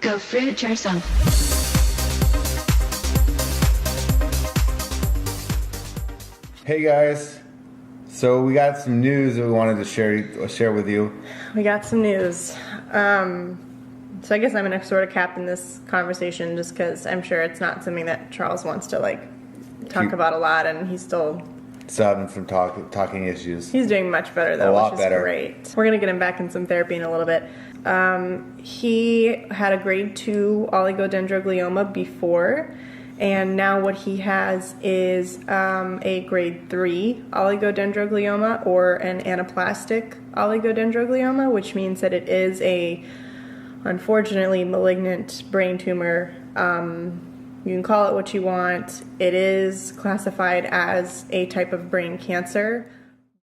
Go fruit yourself. Hey guys, so we got some news that we wanted to share with you. We got some news. So I guess I'm gonna sort of captain this conversation just because I'm sure it's not something that Charles wants to talk about a lot, and he's still having some talking issues. He's doing much better though, which is better. Great. We're gonna get him back in some therapy in a little bit. He had a grade 2 oligodendroglioma before, and now what he has is a grade 3 oligodendroglioma, or an anaplastic oligodendroglioma, which means that it is a, unfortunately, malignant brain tumor. You can call it what you want. It is classified as a type of brain cancer.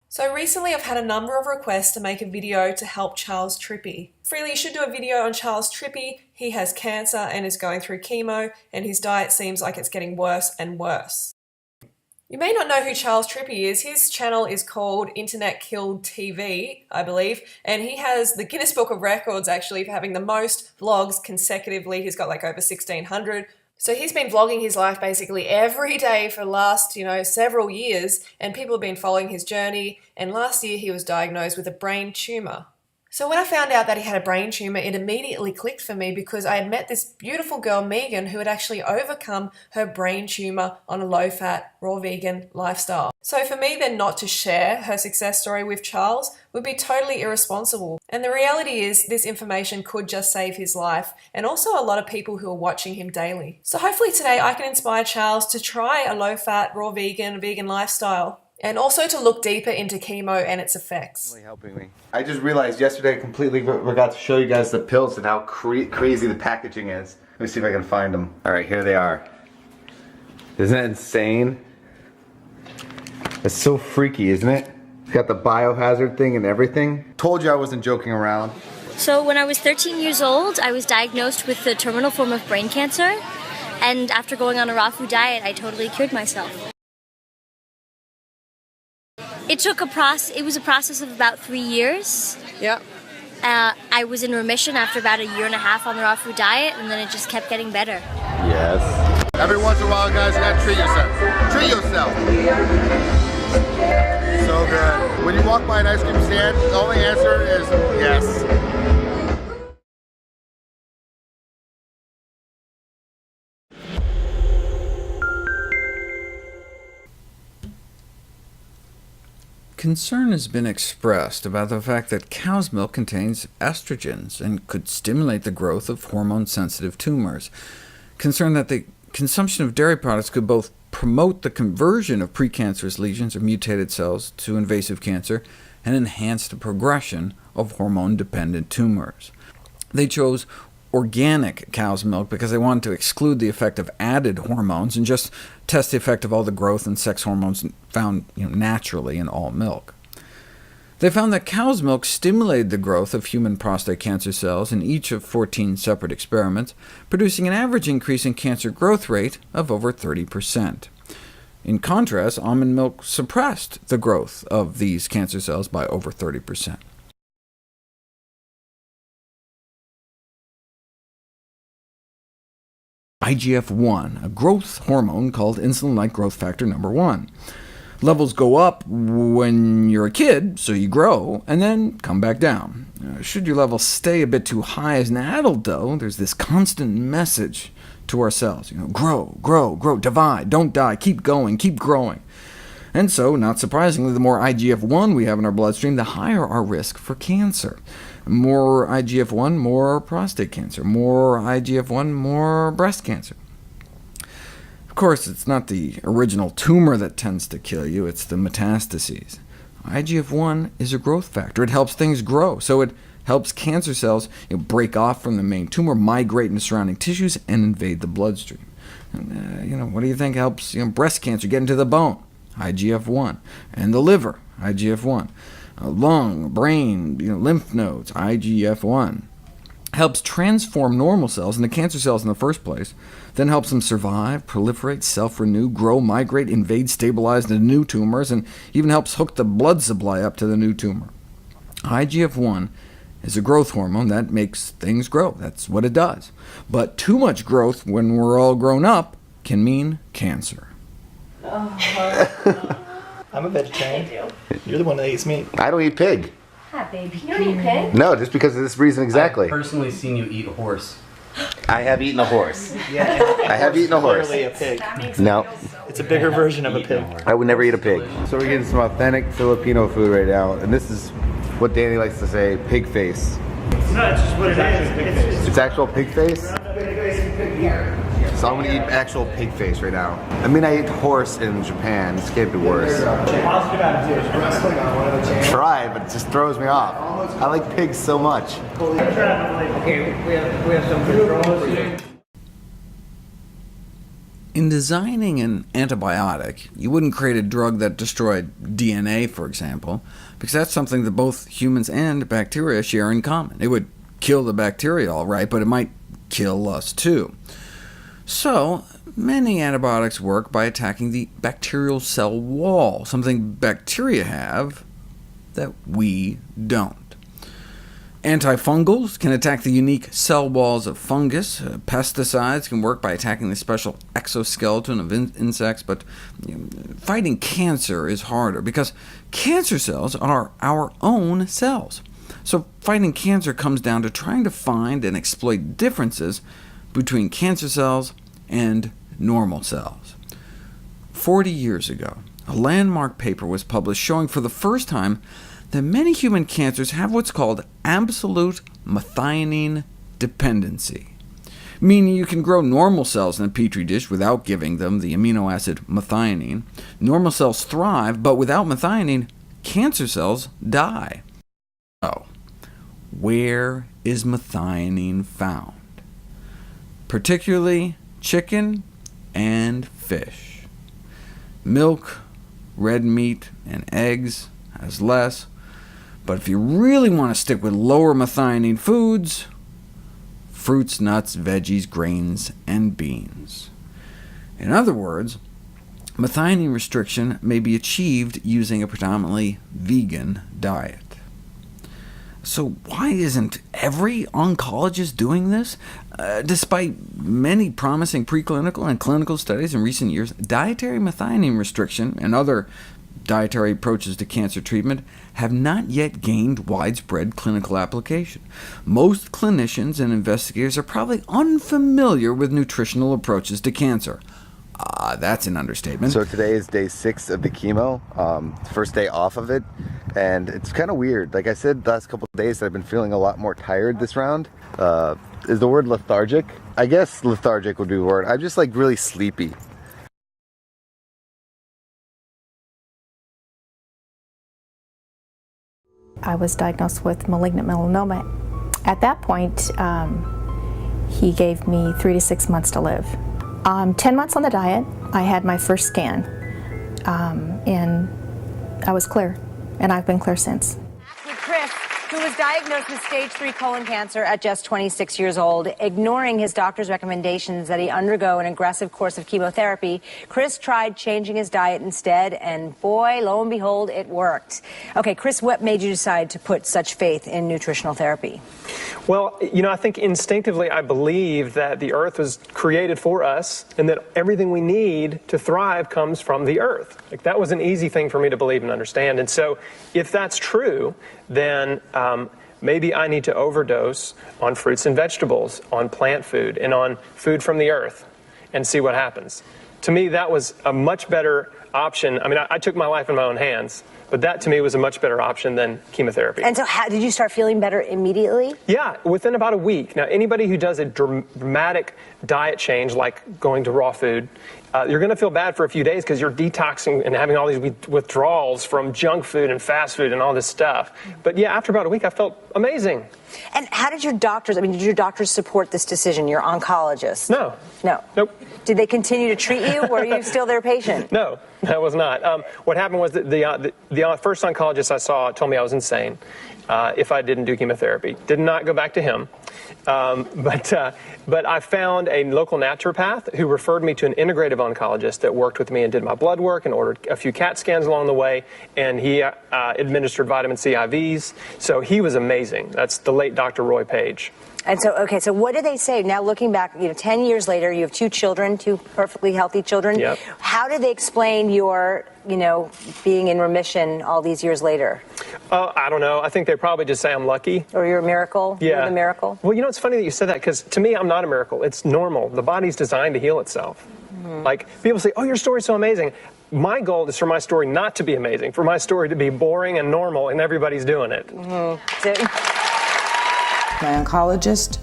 So recently I've had a number of requests to make a video to help Charles Trippy. Really, you should do a video on Charles Trippy. He has cancer and is going through chemo, and his diet seems like it's getting worse and worse. You may not know who Charles Trippy is. His channel is called Internet Killed TV, I believe, and he has the Guinness Book of Records actually for having the most vlogs consecutively. He's got over 1,600. So he's been vlogging his life basically every day for the last, several years, and people have been following his journey, and last year he was diagnosed with a brain tumor. So when I found out that he had a brain tumor, it immediately clicked for me because I had met this beautiful girl, Megan, who had actually overcome her brain tumor on a low-fat, raw vegan lifestyle. So for me then not to share her success story with Charles would be totally irresponsible. And the reality is this information could just save his life, and also a lot of people who are watching him daily. So hopefully today I can inspire Charles to try a low-fat, raw vegan lifestyle, and also to look deeper into chemo and its effects. Really helping me. I just realized yesterday I completely forgot to show you guys the pills and how crazy the packaging is. Let me see if I can find them. Alright, here they are. Isn't that insane? It's so freaky, isn't it? It's got the biohazard thing and everything. Told you I wasn't joking around. So when I was 13 years old, I was diagnosed with the terminal form of brain cancer, and after going on a raw food diet, I totally cured myself. It was a process of about 3 years. Yep. I was in remission after about a year and a half on the raw food diet, and then it just kept getting better. Yes. Every once in a while, guys, you gotta treat yourself. Treat yourself. So good. When you walk by an ice cream stand, the only answer is yes. Concern has been expressed about the fact that cow's milk contains estrogens and could stimulate the growth of hormone-sensitive tumors. Concern that the consumption of dairy products could both promote the conversion of precancerous lesions or mutated cells to invasive cancer and enhance the progression of hormone-dependent tumors. They chose organic cow's milk because they wanted to exclude the effect of added hormones and just test the effect of all the growth and sex hormones found naturally in all milk. They found that cow's milk stimulated the growth of human prostate cancer cells in each of 14 separate experiments, producing an average increase in cancer growth rate of over 30%. In contrast, almond milk suppressed the growth of these cancer cells by over 30%. IGF-1, a growth hormone called insulin-like growth factor number 1. Levels go up when you're a kid, so you grow, and then come back down. Should your levels stay a bit too high as an adult, though, there's this constant message to ourselves, grow, grow, grow, divide, don't die, keep going, keep growing. And so, not surprisingly, the more IGF-1 we have in our bloodstream, the higher our risk for cancer. More IGF-1, more prostate cancer. More IGF-1, more breast cancer. Of course, it's not the original tumor that tends to kill you, it's the metastases. IGF-1 is a growth factor. It helps things grow, so it helps cancer cells break off from the main tumor, migrate into surrounding tissues, and invade the bloodstream. And, what do you think helps breast cancer get into the bone? IGF-1. And the liver, IGF-1. Lung, brain, lymph nodes, IGF-1. Helps transform normal cells into cancer cells in the first place, then helps them survive, proliferate, self-renew, grow, migrate, invade, stabilize into new tumors, and even helps hook the blood supply up to the new tumor. IGF-1 is a growth hormone that makes things grow. That's what it does. But too much growth when we're all grown up can mean cancer. I'm a vegetarian. You're the one that eats meat. I don't eat pig. Hi, baby. You don't eat pig? No, just because of this reason exactly. I've personally seen you eat a horse. I have eaten a horse. Yeah, I have eaten a horse. Literally a pig. No, It's a bigger version of a pig. I would never eat a pig. So we're getting some authentic Filipino food right now, and this is what Danny likes to say, pig face. No, it's just what it is. It's actual pig face? So I'm gonna eat actual pig face right now. I mean, I ate horse in Japan. This can't be worse. Try, but it just throws me off. I like pigs so much. Okay, we have some control for you. In designing an antibiotic, you wouldn't create a drug that destroyed DNA, for example, because that's something that both humans and bacteria share in common. It would kill the bacteria all right, but it might kill us too. So, many antibiotics work by attacking the bacterial cell wall, something bacteria have that we don't. Antifungals can attack the unique cell walls of fungus. Pesticides can work by attacking the special exoskeleton of insects, but fighting cancer is harder, because cancer cells are our own cells. So fighting cancer comes down to trying to find and exploit differences between cancer cells and normal cells. 40 years ago, a landmark paper was published showing for the first time that many human cancers have what's called absolute methionine dependency, meaning you can grow normal cells in a petri dish without giving them the amino acid methionine. Normal cells thrive, but without methionine, cancer cells die. So, where is methionine found? Particularly chicken and fish. Milk, red meat, and eggs has less. But if you really want to stick with lower methionine foods, fruits, nuts, veggies, grains, and beans. In other words, methionine restriction may be achieved using a predominantly vegan diet. So why isn't every oncologist doing this? Despite many promising preclinical and clinical studies in recent years, dietary methionine restriction and other dietary approaches to cancer treatment have not yet gained widespread clinical application. Most clinicians and investigators are probably unfamiliar with nutritional approaches to cancer. That's an understatement. So today is day 6 of the chemo, first day off of it, and it's kind of weird. Like I said, the last couple of days I've been feeling a lot more tired this round. Is the word lethargic? I guess lethargic would be the word. I'm just like really sleepy. I was diagnosed with malignant melanoma. At that point, he gave me 3 to 6 months to live. 10 months on the diet, I had my first scan, and I was clear, and I've been clear since. With Chris, who was diagnosed with stage 3 colon cancer at just 26 years old, ignoring his doctor's recommendations that he undergo an aggressive course of chemotherapy, Chris tried changing his diet instead, and boy, lo and behold, it worked. Okay, Chris, what made you decide to put such faith in nutritional therapy? Well, you know, I think instinctively I believe that the earth was created for us, and that everything we need to thrive comes from the earth. Like, that was an easy thing for me to believe and understand. And so if that's true, then maybe I need to overdose on fruits and vegetables, on plant food, and on food from the earth, and see what happens. To me, that was a much better option. I mean, I took my life in my own hands, but that to me was a much better option than chemotherapy. And so how did you start feeling better immediately? Yeah, within about a week. Now, anybody who does a dramatic diet change, like going to raw food, you're going to feel bad for a few days because you're detoxing and having all these withdrawals from junk food and fast food and all this stuff. But yeah, after about a week, I felt amazing. And how did your doctors, did your doctors support this decision, your oncologist? No. No? Nope. Did they continue to treat you? Were you still their patient? No, I was not. What happened was that the first oncologist I saw told me I was insane if I didn't do chemotherapy. Did not go back to him. But I found a local naturopath who referred me to an integrative oncologist that worked with me and did my blood work and ordered a few CAT scans along the way, and he administered vitamin C IVs. So he was amazing. That's the late Dr. Roy Page. And so, okay, so what do they say? Now looking back, 10 years later, you have 2 children, 2 perfectly healthy children. Yep. How did they explain your, being in remission all these years later? I don't know. I think they probably just say I'm lucky. Or you're a miracle? Yeah. You're the miracle? Well, it's funny that you said that, because to me, I'm not a miracle. It's normal. The body's designed to heal itself. Mm-hmm. Like, people say, oh, your story's so amazing. My goal is for my story not to be amazing, for my story to be boring and normal, and everybody's doing it. Mm-hmm. My oncologist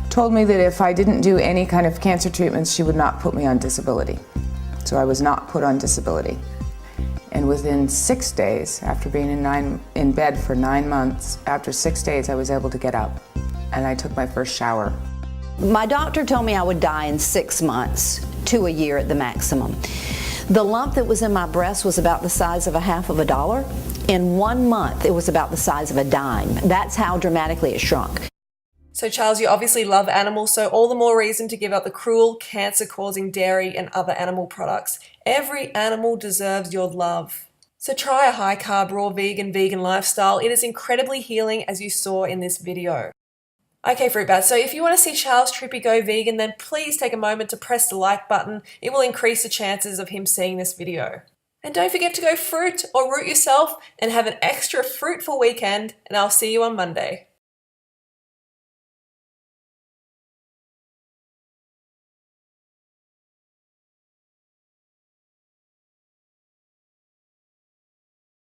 told me that if I didn't do any kind of cancer treatments, she would not put me on disability. So I was not put on disability. And within 6 days, after being in bed for 9 months, after 6 days I was able to get up, and I took my first shower. My doctor told me I would die in 6 months to a year at the maximum. The lump that was in my breast was about the size of $0.50. In 1 month, it was about the size of a dime. That's how dramatically it shrunk. So Charles, you obviously love animals, so all the more reason to give up the cruel, cancer-causing dairy and other animal products. Every animal deserves your love. So try a high-carb, raw vegan lifestyle. It is incredibly healing, as you saw in this video. Okay, Fruit Bats, so if you want to see Charles Trippy go vegan, then please take a moment to press the like button. It will increase the chances of him seeing this video. And don't forget to go fruit or root yourself and have an extra fruitful weekend, and I'll see you on Monday.